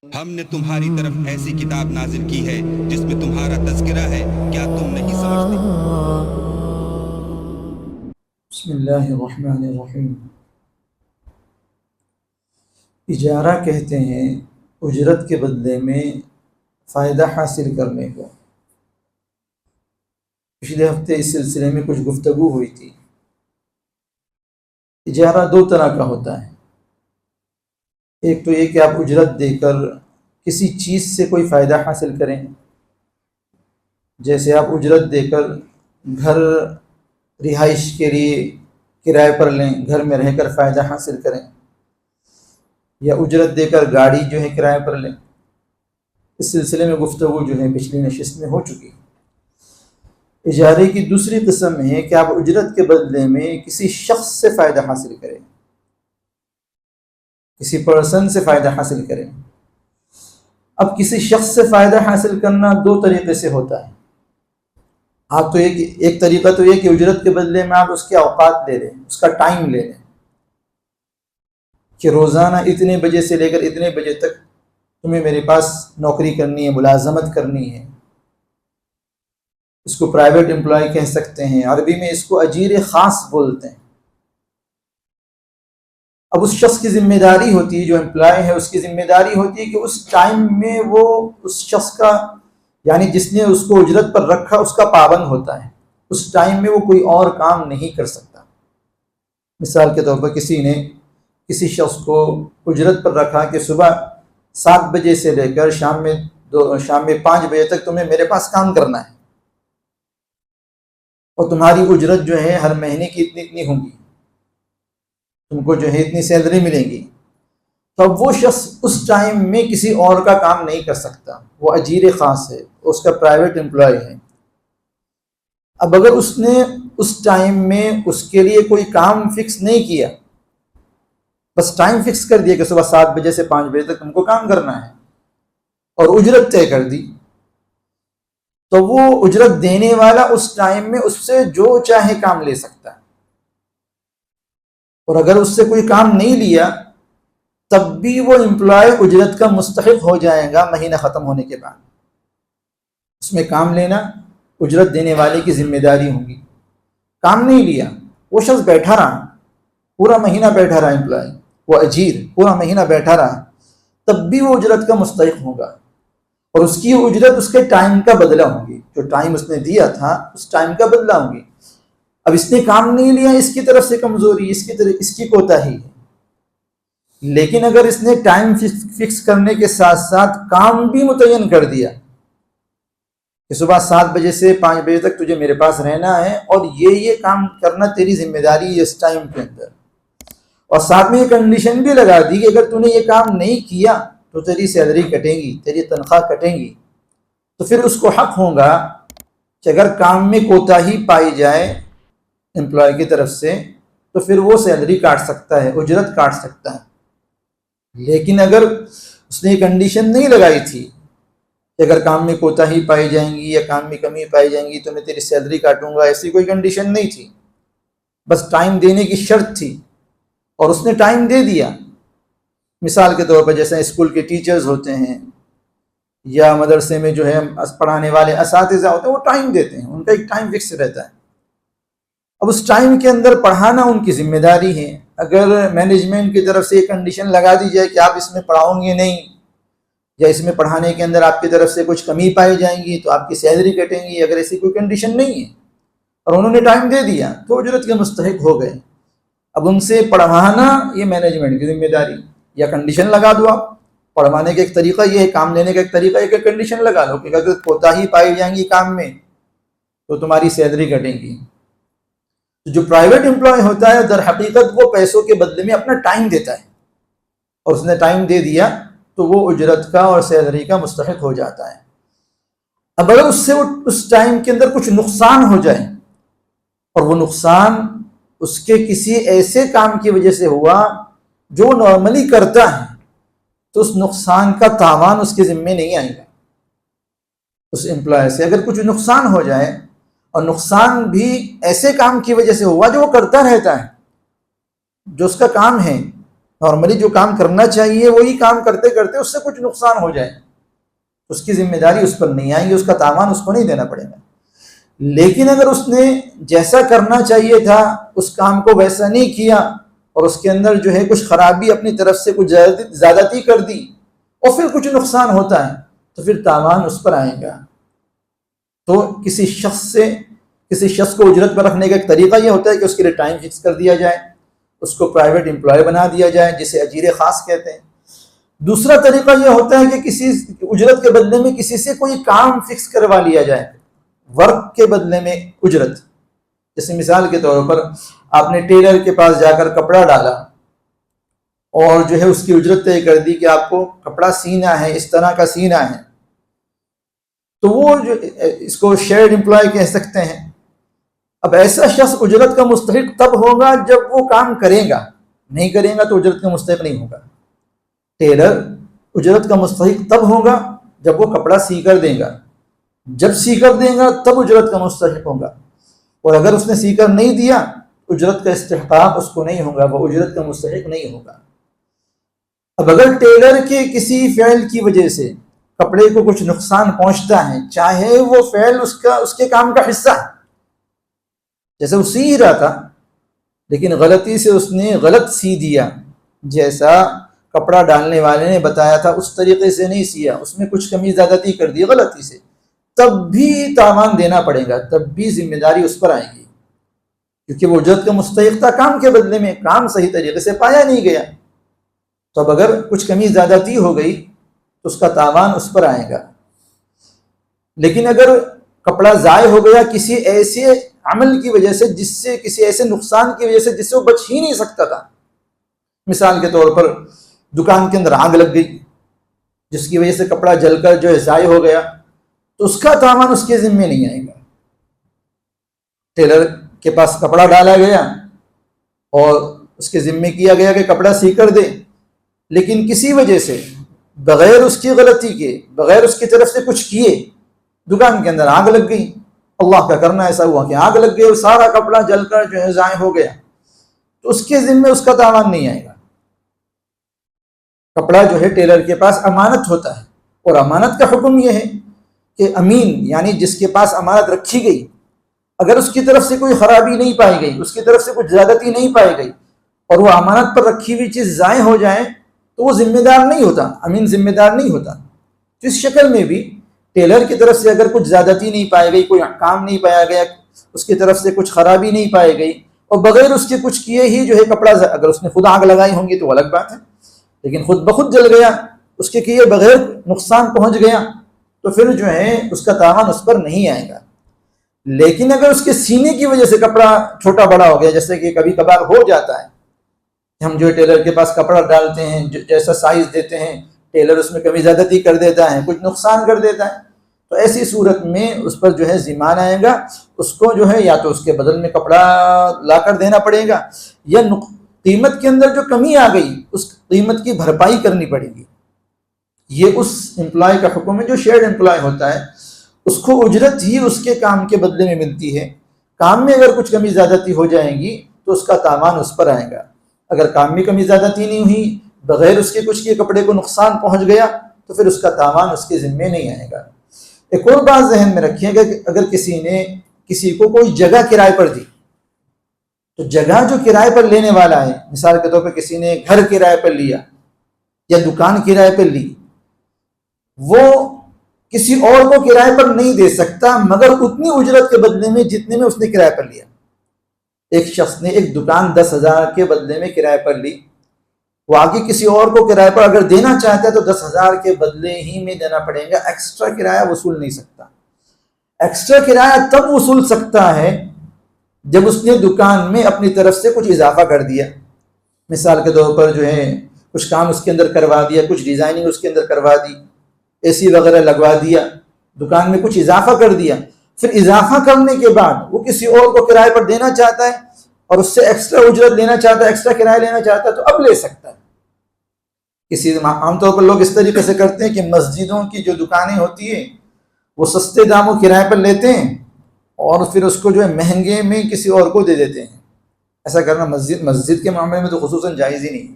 ہم نے تمہاری طرف ایسی کتاب نازل کی ہے جس میں تمہارا تذکرہ ہے، کیا تم نہیں سمجھتے؟ بسم اللہ الرحمن الرحیم۔ اجارہ کہتے ہیں اجرت کے بدلے میں فائدہ حاصل کرنے کو۔ پچھلے ہفتے اس سلسلے میں کچھ گفتگو ہوئی تھی۔ اجارہ دو طرح کا ہوتا ہے، ایک تو یہ کہ آپ اجرت دے کر کسی چیز سے کوئی فائدہ حاصل کریں، جیسے آپ اجرت دے کر گھر رہائش کے لیے کرائے پر لیں، گھر میں رہ کر فائدہ حاصل کریں، یا اجرت دے کر گاڑی جو ہے کرائے پر لیں۔ اس سلسلے میں گفتگو جو ہے پچھلی نشست میں ہو چکی۔ اجارے کی دوسری قسم ہے کہ آپ اجرت کے بدلے میں کسی شخص سے فائدہ حاصل کریں، کسی پرسن سے فائدہ حاصل کریں۔ اب کسی شخص سے فائدہ حاصل کرنا دو طریقے سے ہوتا ہے۔ آپ تو ایک طریقہ تو یہ کہ اجرت کے بدلے میں آپ اس کے اوقات لے لیں، اس کا ٹائم لے لیں، کہ روزانہ اتنے بجے سے لے کر اتنے بجے تک تمہیں میرے پاس نوکری کرنی ہے، ملازمت کرنی ہے۔ اس کو پرائیویٹ امپلائی کہہ سکتے ہیں، عربی میں اس کو اجیر خاص بولتے ہیں۔ اب اس شخص کی ذمہ داری ہوتی ہے، جو امپلائی ہے اس کی ذمہ داری ہوتی ہے کہ اس ٹائم میں وہ اس شخص کا، یعنی جس نے اس کو اجرت پر رکھا، اس کا پابند ہوتا ہے۔ اس ٹائم میں وہ کوئی اور کام نہیں کر سکتا۔ مثال کے طور پر کسی نے کسی شخص کو اجرت پر رکھا کہ صبح 7 بجے سے لے کر شام میں 5 بجے تک تمہیں میرے پاس کام کرنا ہے، اور تمہاری اجرت جو ہے ہر مہینے کی اتنی ہوں گی، تم کو جو ہے اتنی سیلری ملے گی۔ تو اب وہ شخص اس ٹائم میں کسی اور کا کام نہیں کر سکتا، وہ اجیر خاص ہے، اس کا پرائیویٹ امپلائی ہے۔ اب اگر اس نے اس ٹائم میں اس کے لیے کوئی کام فکس نہیں کیا، بس ٹائم فکس کر دیا کہ صبح 7 بجے سے 5 بجے تک تم کو کام کرنا ہے، اور اجرت طے کر دی، تو وہ اجرت دینے والا اس ٹائم میں اس سے جو چاہے کام لے سکتا ہے، اور اگر اس سے کوئی کام نہیں لیا تب بھی وہ امپلائی اجرت کا مستحق ہو جائے گا مہینہ ختم ہونے کے بعد۔ اس میں کام لینا اجرت دینے والے کی ذمہ داری ہوگی۔ کام نہیں لیا، وہ شخص بیٹھا رہا، پورا مہینہ بیٹھا رہا، امپلائی وہ اجیر پورا مہینہ بیٹھا رہا، تب بھی وہ اجرت کا مستحق ہوگا، اور اس کی اجرت اس کے ٹائم کا بدلہ ہوگی۔ جو ٹائم اس نے دیا تھا اس ٹائم کا بدلہ ہوگی۔ اب اس نے کام نہیں لیا، اس کی طرف سے کمزوری، اس کی کوتاہی ہے۔ لیکن اگر اس نے ٹائم فکس کرنے کے ساتھ ساتھ کام بھی متعین کر دیا کہ صبح 7 بجے سے 5 بجے تک تجھے میرے پاس رہنا ہے، اور یہ کام کرنا تیری ذمہ داری ہے اس ٹائم کے اندر، اور ساتھ میں یہ کنڈیشن بھی لگا دی کہ اگر تو نے یہ کام نہیں کیا تو تیری سیلری کٹے گی، تیری تنخواہ کٹیں گی، تو پھر اس کو حق ہوگا کہ اگر کام میں کوتاہی پائی جائے امپلائی کی طرف سے تو پھر وہ سیلری کاٹ سکتا ہے، اجرت کاٹ سکتا ہے۔ لیکن اگر اس نے یہ کنڈیشن نہیں لگائی تھی کہ اگر کام میں کوتاہی پائی جائیں گی یا کام میں کمی پائی جائیں گی تو میں تیری سیلری کاٹوں گا، ایسی کوئی کنڈیشن نہیں تھی، بس ٹائم دینے کی شرط تھی، اور اس نے ٹائم دے دیا۔ مثال کے طور پر جیسے اسکول کے ٹیچرز ہوتے ہیں یا مدرسے میں جو ہے پڑھانے والے اساتذہ ہوتے ہیں، وہ ٹائم دیتے ہیں، ان کا ایک ٹائم فکس رہتا ہے۔ اب اس ٹائم کے اندر پڑھانا ان کی ذمہ داری ہے۔ اگر مینجمنٹ کی طرف سے یہ کنڈیشن لگا دی جائے کہ آپ اس میں پڑھاؤں گے نہیں، یا اس میں پڑھانے کے اندر آپ کی طرف سے کچھ کمی پائی جائیں گی تو آپ کی سیلری کٹیں گی، اگر ایسی کوئی کنڈیشن نہیں ہے اور انہوں نے ٹائم دے دیا تو اجرت کے مستحق ہو گئے۔ اب ان سے پڑھوانا یہ مینجمنٹ کی ذمہ داری، یا کنڈیشن لگا دو آپ۔ پڑھوانے کا ایک طریقہ یہ ہے، کام لینے کا ایک طریقہ یہ کہ کنڈیشن لگا لو کہ اگر کوتاہی پائی جائیں گی کام میں تو تمہاری سیلری کٹیں گی۔ جو پرائیویٹ امپلائی ہوتا ہے در حقیقت وہ پیسوں کے بدلے میں اپنا ٹائم دیتا ہے، اور اس نے ٹائم دے دیا تو وہ اجرت کا اور سیلری کا مستحق ہو جاتا ہے۔ اب اگر اس سے اس ٹائم کے اندر کچھ نقصان ہو جائے، اور وہ نقصان اس کے کسی ایسے کام کی وجہ سے ہوا جو نارملی کرتا ہے، تو اس نقصان کا تاوان اس کے ذمے نہیں آئے گا۔ اس امپلائی سے اگر کچھ نقصان ہو جائے، اور نقصان بھی ایسے کام کی وجہ سے ہوا جو وہ کرتا رہتا ہے، جو اس کا کام ہے، نارملی جو کام کرنا چاہیے وہی کام کرتے کرتے اس سے کچھ نقصان ہو جائے، اس کی ذمہ داری اس پر نہیں آئے گی، اس کا تاوان اس کو نہیں دینا پڑے گا۔ لیکن اگر اس نے جیسا کرنا چاہیے تھا اس کام کو ویسا نہیں کیا اور اس کے اندر جو ہے کچھ خرابی اپنی طرف سے کچھ زیادتی کر دی اور پھر کچھ نقصان ہوتا ہے تو پھر تاوان اس پر آئے گا۔ تو کسی شخص کو اجرت پر رکھنے کا ایک طریقہ یہ ہوتا ہے کہ اس کے لیے ٹائم فکس کر دیا جائے، اس کو پرائیویٹ امپلائی بنا دیا جائے جسے اجیر خاص کہتے ہیں۔ دوسرا طریقہ یہ ہوتا ہے کہ کسی اجرت کے بدلے میں کسی سے کوئی کام فکس کروا لیا جائے، ورک کے بدلے میں اجرت۔ جیسے مثال کے طور پر آپ نے ٹیلر کے پاس جا کر کپڑا ڈالا اور جو ہے اس کی اجرت طے کر دی کہ آپ کو کپڑا سینا ہے، اس طرح کا سینا ہے، تو وہ جو اس کو شیئرڈ امپلائی کہہ سکتے ہیں۔ اب ایسا شخص اجرت کا مستحق تب ہوگا جب وہ کام کرے گا، نہیں کرے گا تو اجرت کا مستحق نہیں ہوگا۔ ٹیلر اجرت کا مستحق تب ہوگا جب وہ کپڑا سی کر دے گا، جب سی کر دے گا تب اجرت کا مستحق ہوگا، اور اگر اس نے سی کر نہیں دیا اجرت کا استحقاق اس کو نہیں ہوگا، وہ اجرت کا مستحق نہیں ہوگا۔ اب اگر ٹیلر کے کسی فعل کی وجہ سے کپڑے کو کچھ نقصان پہنچتا ہے، چاہے وہ فعل اس کے کام کا حصہ ہے، جیسے وہ سی ہی رہا تھا لیکن غلطی سے اس نے غلط سی دیا، جیسا کپڑا ڈالنے والے نے بتایا تھا اس طریقے سے نہیں سیا، اس میں کچھ کمی زیادتی کر دی غلطی سے، تب بھی تاوان دینا پڑے گا، تب بھی ذمہ داری اس پر آئے گی، کیونکہ وہ اجرت کا مستحق تھا کام کے بدلے میں، کام صحیح طریقے سے پایا نہیں گیا، تو اب اگر کچھ کمی زیادتی ہو گئی تو اس کا تاوان اس پر آئے گا۔ لیکن اگر کپڑا ضائع ہو گیا کسی ایسے عمل کی وجہ سے، جس سے کسی ایسے نقصان کی وجہ سے جس سے وہ بچ ہی نہیں سکتا تھا، مثال کے طور پر دکان کے اندر آگ لگ گئی جس کی وجہ سے کپڑا جل کر جو ہے ضائع ہو گیا، تو اس کا تاوان اس کے ذمے نہیں آئے گا۔ ٹیلر کے پاس کپڑا ڈالا گیا اور اس کے ذمے کیا گیا کہ کپڑا سی کر دے، لیکن کسی وجہ سے بغیر اس کی غلطی کے، بغیر اس کی طرف سے کچھ کیے دکان کے اندر آگ لگ گئی، اللہ کا کرنا ایسا ہوا کہ آگ لگ گئی اور سارا کپڑا جل کر جو ہے ضائع ہو گیا، تو اس کے ذمے اس کا تاوان نہیں آئے گا۔ کپڑا جو ہے ٹیلر کے پاس امانت ہوتا ہے، اور امانت کا حکم یہ ہے کہ امین یعنی جس کے پاس امانت رکھی گئی، اگر اس کی طرف سے کوئی خرابی نہیں پائی گئی، اس کی طرف سے کچھ زیادتی نہیں پائی گئی اور وہ امانت پر رکھی ہوئی چیز ضائع ہو جائے تو وہ ذمہ دار نہیں ہوتا، امین ذمہ دار نہیں ہوتا۔ تو اس شکل میں بھی ٹیلر کی طرف سے اگر کچھ زیادتی نہیں پائی گئی، کوئی کام نہیں پایا گیا، اس کی طرف سے کچھ خرابی نہیں پائی گئی اور بغیر اس کے کچھ کیے ہی جو ہے کپڑا، اگر اس نے خود آگ لگائی ہوں گی تو الگ بات ہے، لیکن خود بخود جل گیا، اس کے کیے بغیر نقصان پہنچ گیا، تو پھر جو ہے اس کا تاوان اس پر نہیں آئے گا۔ لیکن اگر اس کے سینے کی وجہ سے کپڑا چھوٹا بڑا ہو گیا، جیسے کہ کبھی کبھار ہو جاتا ہے، ہم جو ٹیلر کے پاس کپڑا ڈالتے ہیں، جیسا سائز دیتے ہیں، ٹیلر اس میں کمی زیادتی کر دیتا ہے، کچھ نقصان کر دیتا ہے، تو ایسی صورت میں اس پر جو ہے ذمہ آئے گا، اس کو جو ہے یا تو اس کے بدل میں کپڑا لا کر دینا پڑے گا، یا قیمت کے اندر جو کمی آ گئی اس قیمت کی بھرپائی کرنی پڑے گی۔ یہ اس امپلائی کا حکم ہے جو شیئرڈ امپلائی ہوتا ہے، اس کو اجرت ہی اس کے کام کے بدلے میں ملتی ہے، کام میں اگر کچھ کمی زیادتی ہو جائے گی تو اس کا تاوان اس پر آئے گا، اگر کام میں کمی زیادتی نہیں ہوئی، بغیر اس کے کچھ کے کپڑے کو نقصان پہنچ گیا تو پھر اس کا تاوان اس کے ذمے نہیں آئے گا۔ ایک اور بات ذہن میں رکھیے گا کہ اگر کسی نے کسی کو کوئی جگہ کرائے پر دی، تو جگہ جو کرائے پر لینے والا ہے، مثال کے طور پر کسی نے گھر کرائے پر لیا یا دکان کرائے پر لی، وہ کسی اور کو کرائے پر نہیں دے سکتا مگر اتنی اجرت کے بدلے میں جتنے میں اس نے کرائے پر لیا۔ ایک شخص نے ایک دکان 10,000 کے بدلے میں کرائے پر لی، وہ آگے کسی اور کو کرائے پر اگر دینا چاہتا ہے تو 10,000 کے بدلے ہی میں دینا پڑے گا، ایکسٹرا کرایہ وصول نہیں سکتا۔ ایکسٹرا کرایہ تب وصول سکتا ہے جب اس نے دکان میں اپنی طرف سے کچھ اضافہ کر دیا، مثال کے طور پر جو ہے کچھ کام اس کے اندر کروا دیا، کچھ ڈیزائننگ اس کے اندر کروا دی، اے سی وغیرہ لگوا دیا، دکان میں کچھ اضافہ کر دیا، پھر اضافہ کرنے کے بعد وہ کسی اور کو کرائے پر دینا چاہتا ہے اور اس سے ایکسٹرا اجرت لینا چاہتا ہے، ایکسٹرا کرایہ لینا چاہتا ہے تو اب لے سکتا ہے۔ عام طور پر لوگ اس طریقے سے کرتے ہیں کہ مسجدوں کی جو دکانیں ہوتی ہیں وہ سستے داموں کرائے پر لیتے ہیں اور پھر اس کو جو ہے مہنگے میں کسی اور کو دے دیتے ہیں۔ ایسا کرنا مسجد کے معاملے میں تو خصوصاً جائز ہی نہیں ہے۔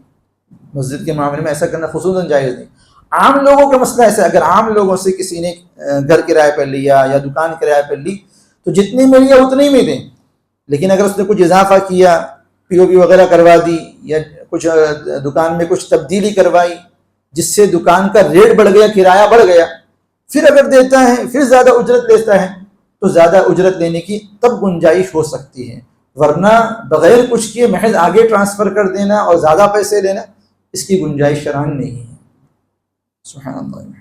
مسجد کے معاملے میں ایسا کرنا خصوصاً جائز نہیں. عام لوگوں کا مسئلہ ایسا ہے، اگر عام لوگوں سے کسی نے گھر کرایہ پر لیا یا دکان کرایہ پر لی تو جتنی میں لیا اتنی میں دیں، لیکن اگر اس نے کچھ اضافہ کیا، پی او پی وغیرہ کروا دی یا کچھ دکان میں کچھ تبدیلی کروائی جس سے دکان کا ریٹ بڑھ گیا، کرایہ بڑھ گیا، پھر اگر دیتا ہے پھر زیادہ اجرت لیتا ہے تو زیادہ اجرت لینے کی تب گنجائش ہو سکتی ہے، ورنہ بغیر کچھ کیے محض آگے ٹرانسفر کر دینا اور زیادہ پیسے لینا اس کی گنجائش شرعاً نہیں ہے. سبحان اللہ.